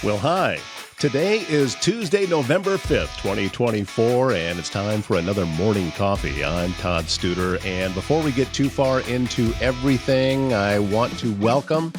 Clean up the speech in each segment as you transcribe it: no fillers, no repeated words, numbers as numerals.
Well, hi. Today is Tuesday, November 5th, 2024, and it's time for another Morning Coffee. I'm Todd Studer, and before we get too far into everything, I want to welcome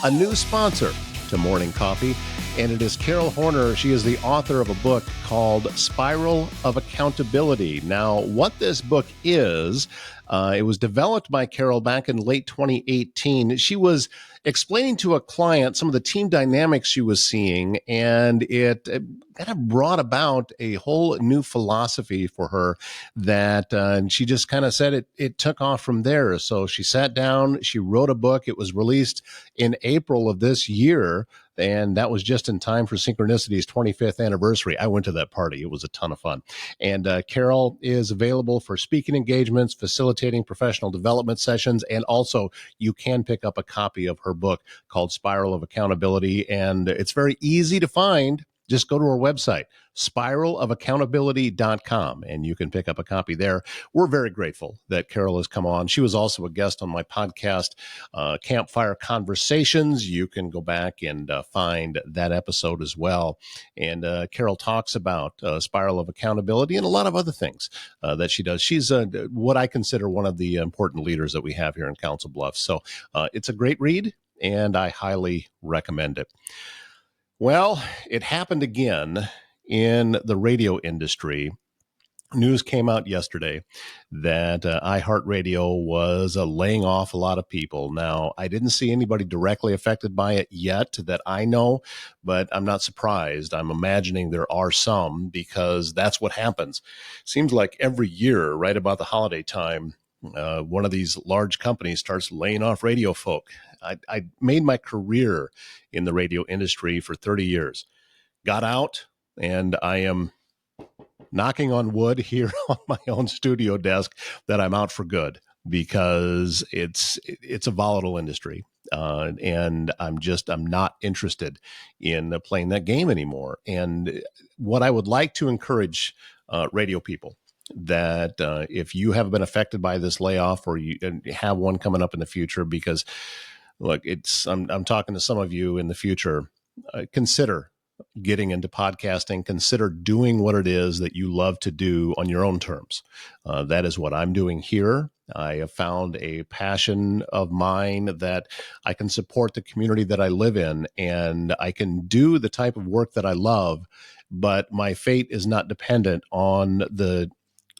a new sponsor to Morning Coffee, and it is Carol Horner. She is the author of a book called Spiral of Accountability. Now, what this book is, it was developed by Carol back in late 2018. She was explaining to a client some of the team dynamics she was seeing, and it kind of brought about a whole new philosophy for her that and she just kind of said it took off from there. So she sat down, she wrote a book. It was released in April of this year, and that was just in time for Synchronicity's 25th anniversary. I went to that party. It was a ton of fun. And Carol is available for speaking engagements, facilitating professional development sessions, and also you can pick up a copy of her book called Spiral of Accountability, and it's very easy to find. Just go to our website, spiralofaccountability.com, and you can pick up a copy there. We're very grateful that Carol has come on. She was also a guest on my podcast, Campfire Conversations. You can go back and find that episode as well. And Carol talks about Spiral of Accountability and a lot of other things that she does. She's what I consider one of the important leaders that we have here in Council Bluffs. So it's a great read, and I highly recommend it. Well, it happened again in the radio industry. News came out yesterday that iHeart Radio was laying off a lot of people. Now, I didn't see anybody directly affected by it yet that I know, but I'm not surprised. I'm imagining there are some because that's what happens. Seems like every year, right about the holiday time, one of these large companies starts laying off radio folk. I made my career in the radio industry for 30 years, got out, and I am knocking on wood here on my own studio desk that I'm out for good because it's a volatile industry. And I'm not interested in playing that game anymore. And what I would like to encourage radio people that if you have been affected by this layoff or you have one coming up in the future, because look, I'm talking to some of you in the future, consider getting into podcasting, consider doing what it is that you love to do on your own terms. That is what I'm doing here. I have found a passion of mine that I can support the community that I live in, and I can do the type of work that I love, but my fate is not dependent on the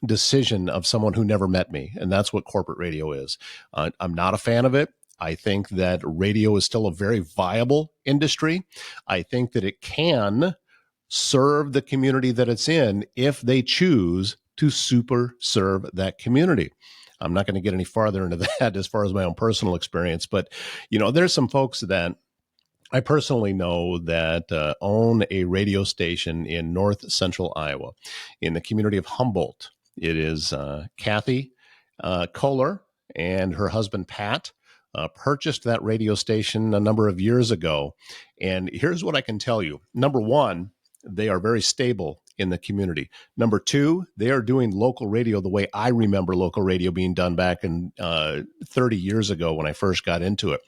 decision of someone who never met me. And that's what corporate radio is. I'm not a fan of it. I think that radio is still a very viable industry. I think that it can serve the community that it's in if they choose to super serve that community. I'm not going to get any farther into that as far as my own personal experience, but there's some folks that I personally know that own a radio station in north central Iowa in the community of Humboldt. It is Kathy Kohler and her husband, Pat, purchased that radio station a number of years ago. And here's what I can tell you. Number one, they are very stable in the community. Number two, they are doing local radio the way I remember local radio being done back in 30 years ago when I first got into it.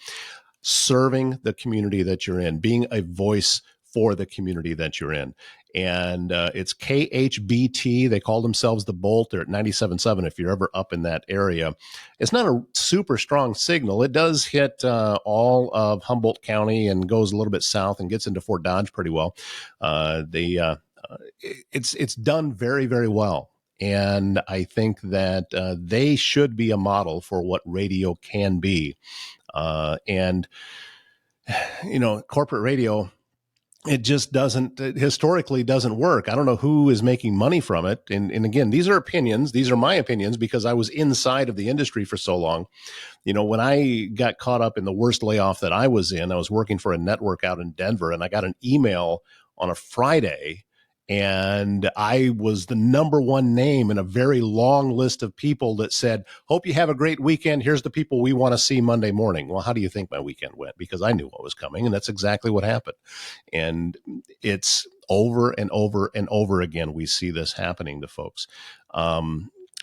Serving the community that you're in, being a voice for the community that you're in. And it's KHBT. They call themselves the Bolt. They're at 97.7 if you're ever up in that area. It's not a super strong signal. It does hit all of Humboldt County and goes a little bit south and gets into Fort Dodge pretty well. It's done very, very well. And I think that they should be a model for what radio can be. And corporate radio, it just historically doesn't work. I don't know who is making money from it. And again, these are opinions. These are my opinions because I was inside of the industry for so long. When I got caught up in the worst layoff that I was in, I was working for a network out in Denver, and I got an email on a Friday, and I was the number one name in a very long list of people that said, hope you have a great weekend. Here's the people we want to see Monday morning. Well, how do you think my weekend went? Because I knew what was coming, and that's exactly what happened. And it's over and over and over again, we see this happening to folks.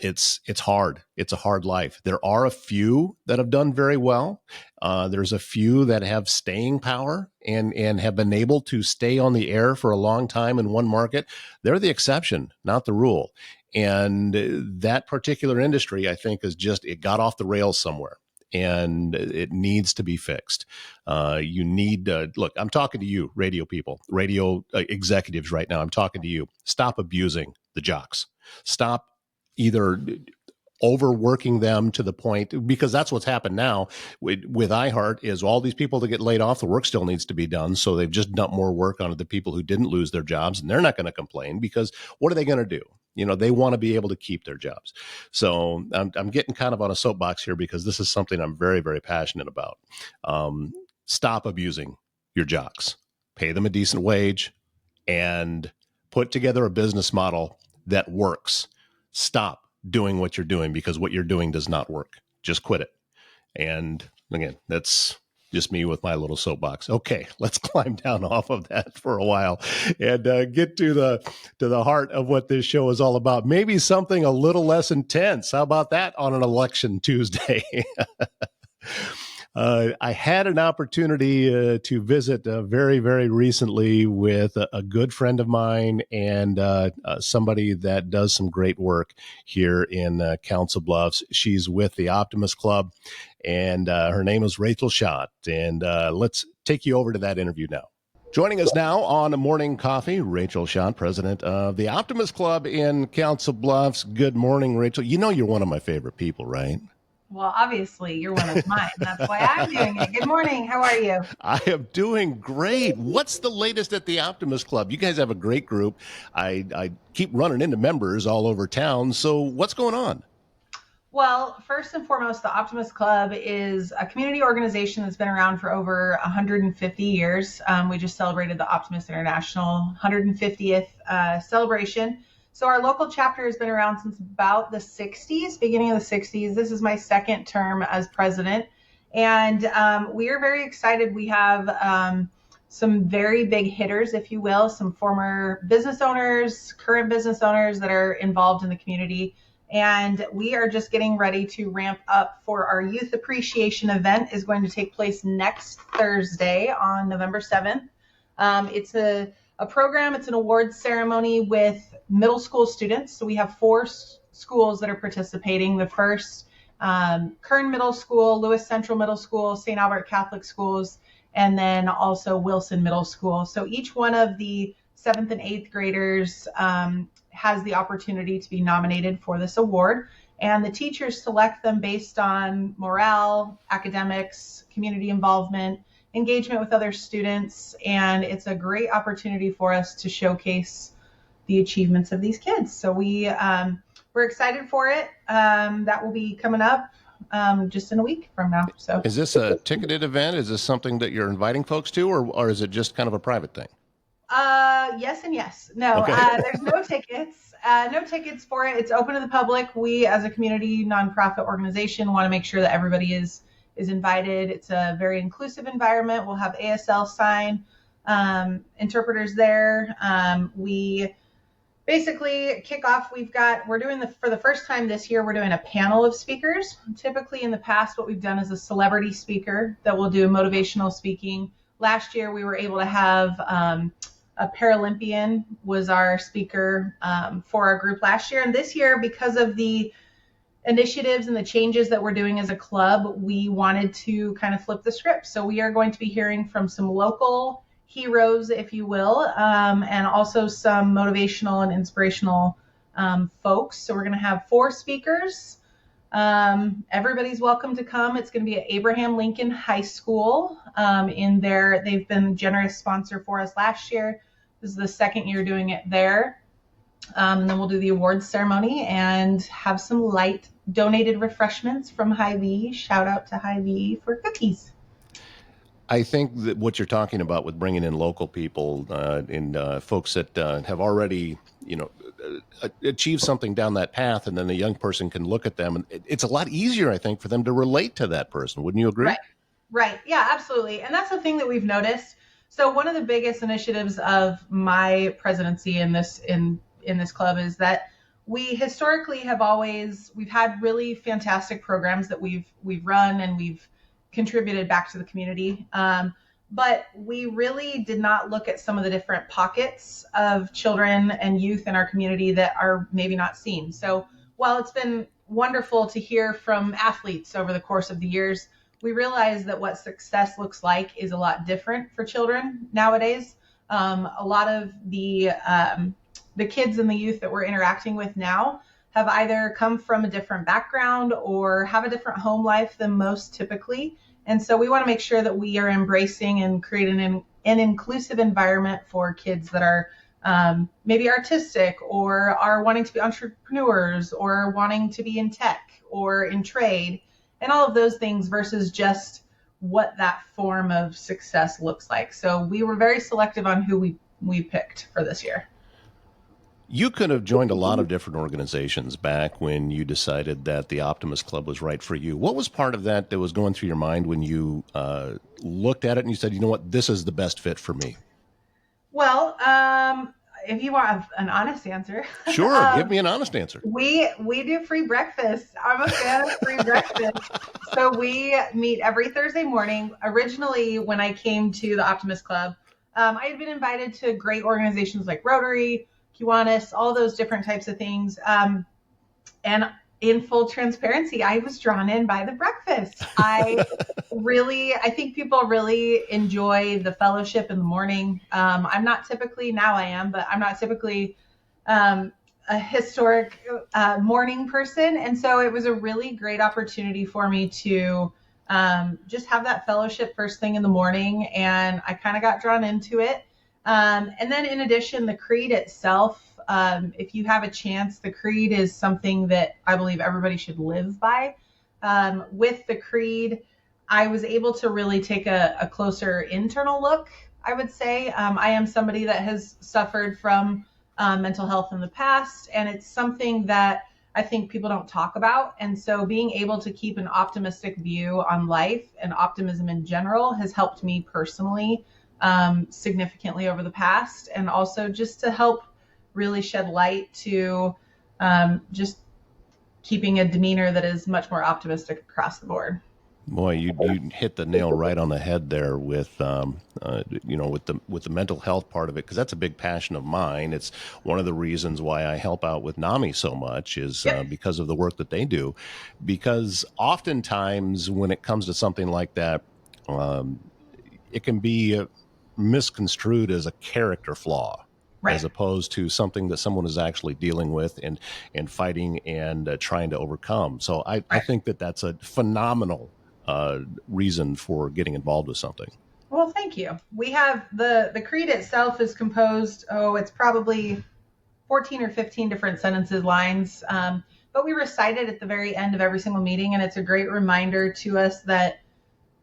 it's hard. It's a hard life. There are a few that have done very well. There's a few that have staying power and have been able to stay on the air for a long time in one market. They're the exception, not the rule. And that particular industry, I think, it got off the rails somewhere. And it needs to be fixed. You need, look, I'm talking to you, radio people, radio executives right now. I'm talking to you. Stop abusing the jocks. Stop either overworking them to the point, because that's what's happened now with iHeart, is all these people that get laid off, the work still needs to be done. So they've just dumped more work onto the people who didn't lose their jobs, and they're not going to complain, because what are they going to do? They want to be able to keep their jobs. So I'm getting kind of on a soapbox here, because this is something I'm very, very passionate about. Stop abusing your jocks. Pay them a decent wage and put together a business model that works. Stop doing what you're doing, because what you're doing does not work. Just quit it. And again, that's just me with my little soapbox. Okay, let's climb down off of that for a while and get to the heart of what this show is all about. Maybe something a little less intense. How about that on an election Tuesday? I had an opportunity to visit very, very recently with a good friend of mine and somebody that does some great work here in Council Bluffs. She's with the Optimist Club, and her name is Rachel Schott. And let's take you over to that interview now. Joining us now on Morning Coffee, Rachel Schott, president of the Optimist Club in Council Bluffs. Good morning, Rachel. You know you're one of my favorite people, right? Well, obviously, you're one of mine. That's why I'm doing it. Good morning. How are you? I am doing great. What's the latest at the Optimist Club? You guys have a great group. I keep running into members all over town. So what's going on? Well, first and foremost, the Optimist Club is a community organization that's been around for over 150 years. We just celebrated the Optimist International 150th celebration. So our local chapter has been around since about the 60s, beginning of the 60s. This is my second term as president. And we are very excited. We have some very big hitters, if you will, some former business owners, current business owners that are involved in the community. And we are just getting ready to ramp up for our youth appreciation event. Is going to take place next Thursday on November 7th. It's a program. It's an awards ceremony with middle school students. So we have 4 schools that are participating. The first, Kern Middle School, Lewis Central Middle School, St. Albert Catholic Schools, and then also Wilson Middle School. So each one of the 7th and 8th graders has the opportunity to be nominated for this award. And the teachers select them based on morale, academics, community involvement, engagement with other students, and it's a great opportunity for us to showcase the achievements of these kids. So we're excited for it. That will be coming up just in a week from now. So, is this a ticketed event? Is this something that you're inviting folks to, or is it just kind of a private thing? Yes and yes. No, okay. There's no tickets. No tickets for it. It's open to the public. We, as a community nonprofit organization, want to make sure that everybody is invited. It's a very inclusive environment. We'll have ASL sign interpreters there. We basically kick off. For the first time this year, we're doing a panel of speakers. Typically in the past, what we've done is a celebrity speaker that will do motivational speaking. Last year, we were able to have a Paralympian was our speaker for our group last year. And this year, because of the initiatives and the changes that we're doing as a club, we wanted to kind of flip the script. So we are going to be hearing from some local heroes, if you will, and also some motivational and inspirational folks. So we're going to have 4 speakers. Everybody's welcome to come. It's going to be at Abraham Lincoln High School. They've been a generous sponsor for us last year. This is the second year doing it there. And then we'll do the awards ceremony and have some light donated refreshments from Hy-Vee. Shout out to Hy-Vee for cookies. I think that what you're talking about with bringing in local people and folks that have already, achieved something down that path, and then a young person can look at them, and it's a lot easier, I think, for them to relate to that person. Wouldn't you agree? Right. Yeah, absolutely. And that's the thing that we've noticed. So one of the biggest initiatives of my presidency in this club is that we historically we've had really fantastic programs that we've run and we've contributed back to the community. But we really did not look at some of the different pockets of children and youth in our community that are maybe not seen. So while it's been wonderful to hear from athletes over the course of the years, we realize that what success looks like is a lot different for children nowadays. A lot of the kids and the youth that we're interacting with now have either come from a different background or have a different home life than most typically. And so we want to make sure that we are embracing and creating an inclusive environment for kids that are maybe artistic or are wanting to be entrepreneurs or wanting to be in tech or in trade and all of those things versus just what that form of success looks like. So we were very selective on who we picked for this year. You could have joined a lot of different organizations back when you decided that the Optimist Club was right for you. What was part of that was going through your mind when you looked at it and you said, you know what, this is the best fit for me? Well, if you want an honest answer. Sure, give me an honest answer. We do free breakfast. I'm a fan of free breakfast. So we meet every Thursday morning. Originally, when I came to the Optimist Club, I had been invited to great organizations like Rotary, Kiwanis, all those different types of things. And in full transparency, I was drawn in by the breakfast. I think people really enjoy the fellowship in the morning. I'm not typically, now I am, but I'm not typically a historic morning person. And so it was a really great opportunity for me to just have that fellowship first thing in the morning. And I kind of got drawn into it. And then in addition, the creed itself, if you have a chance, the creed is something that I believe everybody should live by. With the creed, I was able to really take a closer internal look, I would say. I am somebody that has suffered from mental health in the past, and it's something that I think people don't talk about. And so being able to keep an optimistic view on life and optimism in general has helped me personally significantly over the past, and also just to help really shed light to just keeping a demeanor that is much more optimistic across the board. Boy, you hit the nail right on the head there with with the mental health part of it, because that's a big passion of mine. It's one of the reasons why I help out with NAMI so much is because of the work that they do. Because oftentimes when it comes to something like that, it can be misconstrued as a character flaw, right, as opposed to something that someone is actually dealing with and fighting and trying to overcome. So I think that that's a phenomenal reason for getting involved with something. Well, thank you. We have the creed itself is composed, it's probably 14 or 15 different sentences, lines, but we recite it at the very end of every single meeting, and it's a great reminder to us that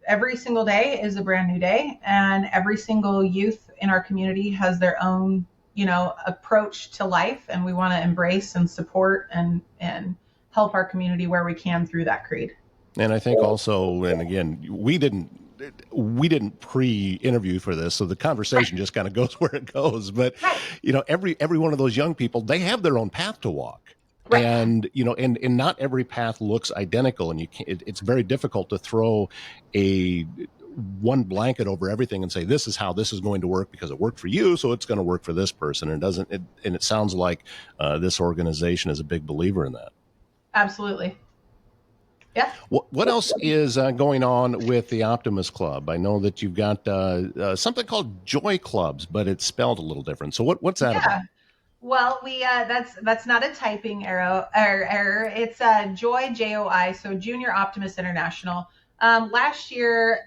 every single day is a brand new day, and every single youth in our community has their own, approach to life, and we want to embrace and support and help our community where we can through that creed. And I think also, and again, we didn't pre-interview for this, so the conversation just kind of goes where it goes. But every one of those young people, they have their own path to walk. Right. And and not every path looks identical, and it's very difficult to throw one blanket over everything and say this is how this is going to work because it worked for you, so it's going to work for this person. And it sounds like this organization is a big believer in that. Absolutely. Yeah. What else is going on with the Optimist Club? I know that you've got something called Joy Clubs, but it's spelled a little different. So what's that about? Well, we that's not a typing error. It's Joy, JOI, so Junior Optimist International. Last year,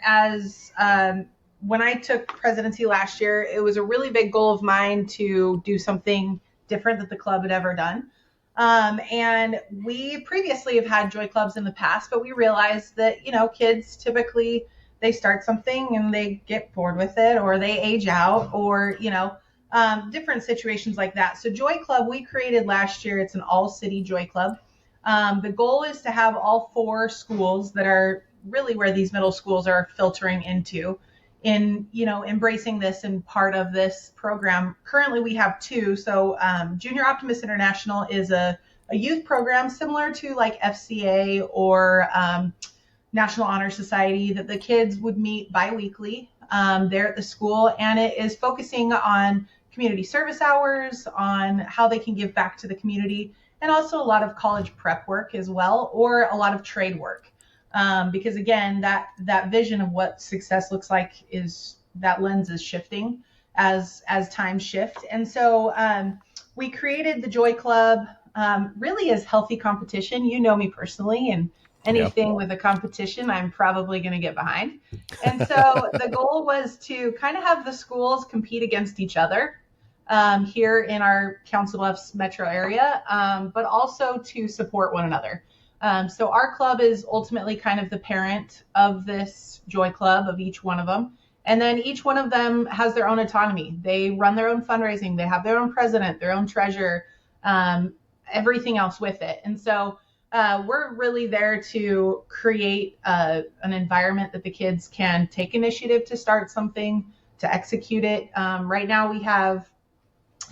when I took presidency last year, it was a really big goal of mine to do something different that the club had ever done. And we previously have had Joy Clubs in the past, but we realized that, kids typically, they start something and they get bored with it, or they age out, or, different situations like that. So Joy Club, we created last year. It's an all-city Joy Club. The goal is to have all 4 schools that are really where these middle schools are filtering into in, embracing this and part of this program. Currently, we have 2. So Junior Optimist International is a a youth program similar to like FCA or National Honor Society that the kids would meet biweekly there at the school. And it is focusing on community service hours, on how they can give back to the community, and also a lot of college prep work as well, or a lot of trade work. Because again, that vision of what success looks like is that lens is shifting as times shift. And so we created the Joy Club really as healthy competition. You know me personally, and anything with a competition, I'm probably going to get behind. And so the goal was to kind of have the schools compete against each other here in our Council Bluffs metro area, but also to support one another. So our club is ultimately kind of the parent of this Joy Club, of each one of them. And then each one of them has their own autonomy. They run their own fundraising. They have their own president, their own treasurer, everything else with it. And so we're really there to create an environment that the kids can take initiative to start something, to execute it. Right now we have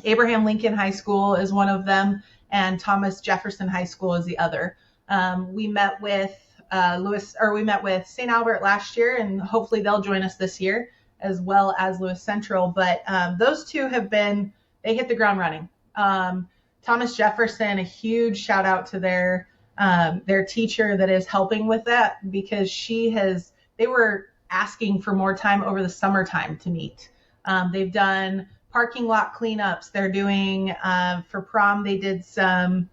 Abraham Lincoln High School is one of them, and Thomas Jefferson High School is the other. We met with St. Albert last year, and hopefully they'll join us this year, as well as Lewis Central. But those two they hit the ground running. Thomas Jefferson, a huge shout out to their teacher that is helping with that, because they were asking for more time over the summertime to meet. They've done parking lot cleanups. They're doing, for prom, they did some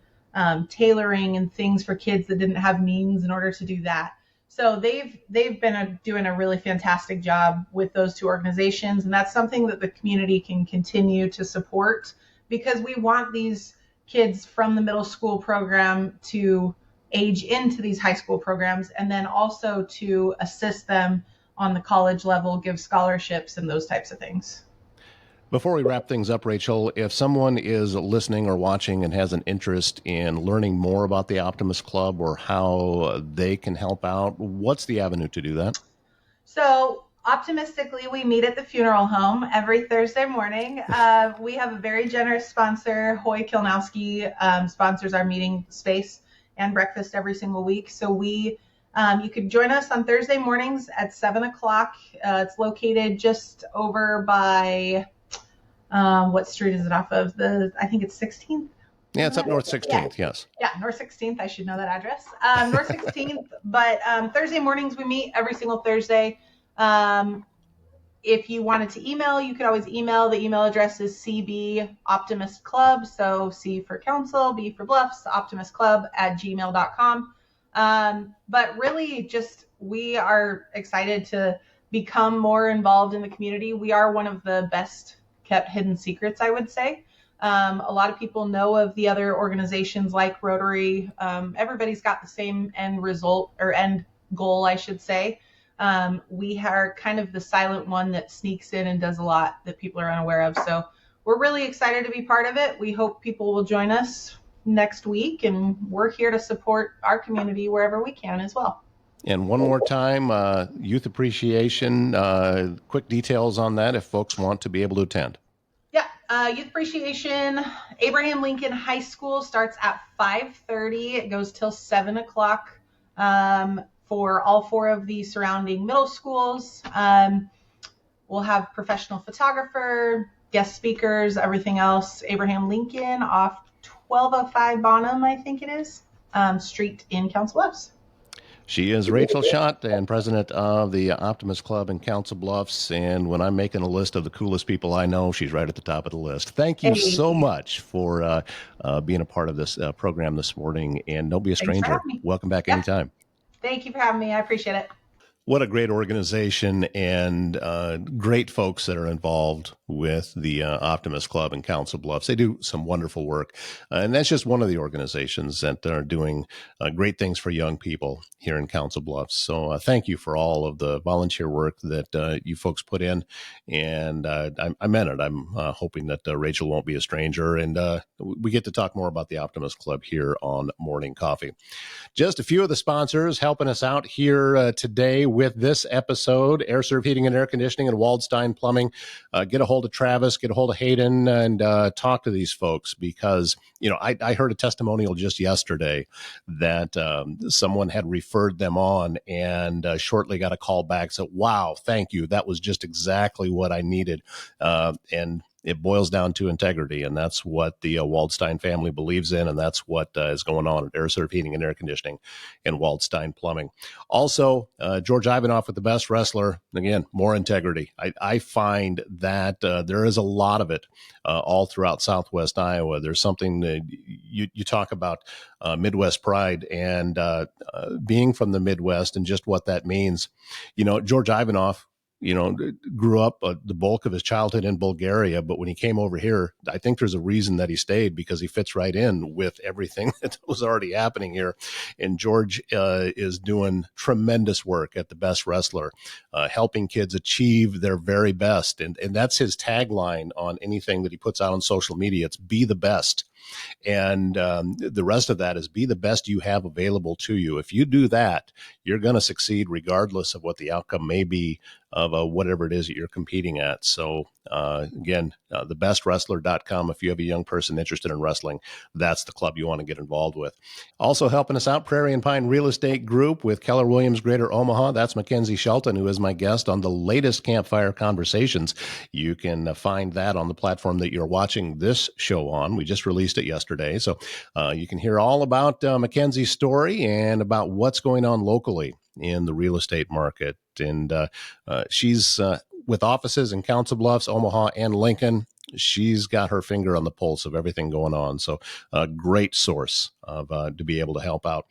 tailoring and things for kids that didn't have means in order to do that. So they've been doing a really fantastic job with those two organizations. And that's something that the community can continue to support, because we want these kids from the middle school program to age into these high school programs, and then also to assist them on the college level, give scholarships and those types of things. Before we wrap things up, Rachel, if someone is listening or watching and has an interest in learning more about the Optimist Club or how they can help out, what's the avenue to do that? So optimistically, we meet at the funeral home every Thursday morning. We have a very generous sponsor. Hoy Kilnowski sponsors our meeting space and breakfast every single week. So you could join us on Thursday mornings at 7:00. It's located just over by, what street is it off of? I think it's 16th. Yeah, it's up North 16th, yes. Yeah, North 16th. I should know that address. North 16th. But Thursday mornings, we meet every single Thursday. If you wanted to email, you could always email. The email address is CB Optimist Club. So C for Council, B for Bluffs, Optimist Club @gmail.com. But really we are excited to become more involved in the community. We are one of the best kept hidden secrets, I would say. A lot of people know of the other organizations like Rotary. Everybody's got the same end result, or end goal, I should say. We are kind of the silent one that sneaks in and does a lot that people are unaware of. So we're really excited to be part of it. We hope people will join us next week, and we're here to support our community wherever we can as well. And one more time, youth appreciation, quick details on that if folks want to be able to attend. Yeah, youth appreciation, Abraham Lincoln High School starts at 5:30. It goes till 7:00 for all four of the surrounding middle schools. We'll have professional photographer, guest speakers, everything else. Abraham Lincoln off 1205 Bonham, I think it is, street in Council Bluffs. She is Rachel Schott, and president of the Optimist Club in Council Bluffs. And when I'm making a list of the coolest people I know, she's right at the top of the list. Thank you so much for being a part of this program this morning. And don't be a stranger. Welcome back anytime. Thank you for having me. I appreciate it. What a great organization, and great folks that are involved with the Optimist Club in Council Bluffs. They do some wonderful work. And that's just one of the organizations that are doing great things for young people here in Council Bluffs. So thank you for all of the volunteer work that you folks put in. And I meant it. I'm hoping that Rachel won't be a stranger. And we get to talk more about the Optimist Club here on Morning Coffee. Just a few of the sponsors helping us out here today with this episode, Air Serv Heating and Air Conditioning and Waldstein Plumbing. Get a hold of Travis, get a hold of Hayden, and talk to these folks because, I heard a testimonial just yesterday that someone had referred them on and shortly got a call back. So, wow, thank you. That was just exactly what I needed. And it boils down to integrity, and that's what the Waldstein family believes in, and that's what is going on at Air Serv Heating and Air Conditioning and Waldstein Plumbing. Also, George Ivanoff with the Best Wrestler. Again, more integrity. I find that there is a lot of it all throughout Southwest Iowa. There's something that you talk about Midwest pride and being from the Midwest and just what that means. George Ivanoff, grew up the bulk of his childhood in Bulgaria, but when he came over here, I think there's a reason that he stayed because he fits right in with everything that was already happening here. And George is doing tremendous work at the Best Wrestler, helping kids achieve their very best. And that's his tagline on anything that he puts out on social media. It's be the best. And the rest of that is be the best you have available to you. If you do that, you're going to succeed regardless of what the outcome may be of whatever it is that you're competing at. So again, thebestwrestler.com. If you have a young person interested in wrestling, that's the club you want to get involved with. Also helping us out, Prairie and Pine Real Estate Group with Keller Williams Greater Omaha. That's Mackenzie Shelton, who is my guest on the latest Campfire Conversations. You can find that on the platform that you're watching this show on. We just released it yesterday. So you can hear all about Mackenzie's story and about what's going on locally in the real estate market. And she's with offices in Council Bluffs, Omaha, and Lincoln. She's got her finger on the pulse of everything going on. So a great source of to be able to help out.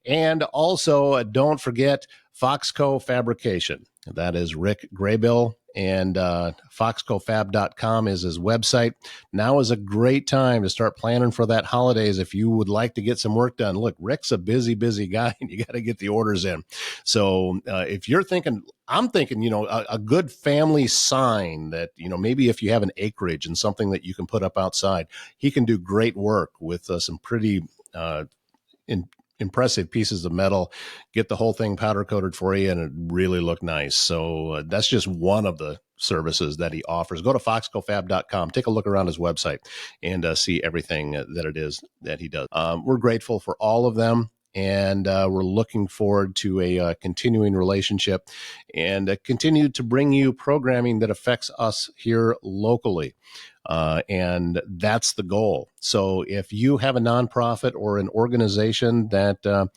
And also, don't forget Foxco Fabrication. That is Rick Graybill, and foxcofab.com is his website. Now is a great time to start planning for that holidays if you would like to get some work done. Look, Rick's a busy guy, and you got to get the orders in. So if you're thinking, I'm thinking, a good family sign that, maybe if you have an acreage and something that you can put up outside, he can do great work with some pretty impressive pieces of metal, get the whole thing powder coated for you, and it really look nice. So that's just one of the services that he offers. Go to foxcofab.com, take a look around his website, and see everything that it is that he does. We're grateful for all of them. And we're looking forward to a continuing relationship and continue to bring you programming that affects us here locally. And that's the goal. So if you have a nonprofit or an organization that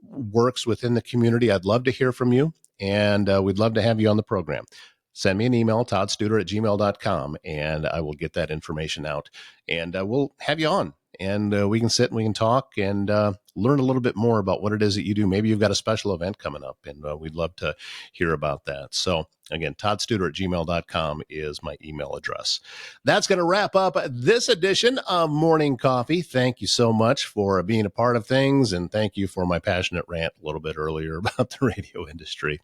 works within the community, I'd love to hear from you, and we'd love to have you on the program. Send me an email, toddstuder@gmail.com, and I will get that information out, and we'll have you on. And we can sit and we can talk and learn a little bit more about what it is that you do. Maybe you've got a special event coming up, and we'd love to hear about that. So again, toddstuder@gmail.com is my email address. That's going to wrap up this edition of Morning Coffee. Thank you so much for being a part of things, and thank you for my passionate rant a little bit earlier about the radio industry.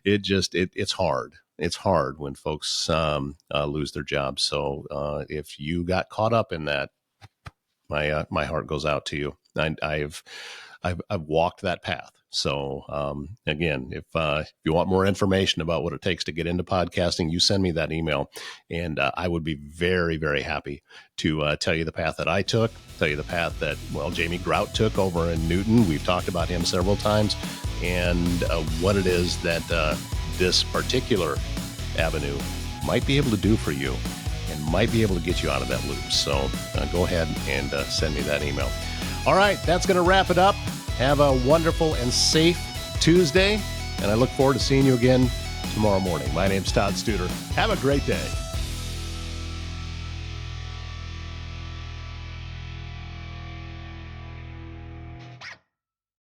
It's hard. It's hard when folks lose their jobs. So if you got caught up in that, my heart goes out to you. I've walked that path. So again, if you want more information about what it takes to get into podcasting, you send me that email, and I would be very, very happy to tell you the path that I took, tell you the path that, Jamie Grout took over in Newton. We've talked about him several times, and what it is that this particular avenue might be able to do for you and might be able to get you out of that loop. So go ahead and send me that email. All right, that's going to wrap it up. Have a wonderful and safe Tuesday, and I look forward to seeing you again tomorrow morning. My name's Todd Studer. Have a great day.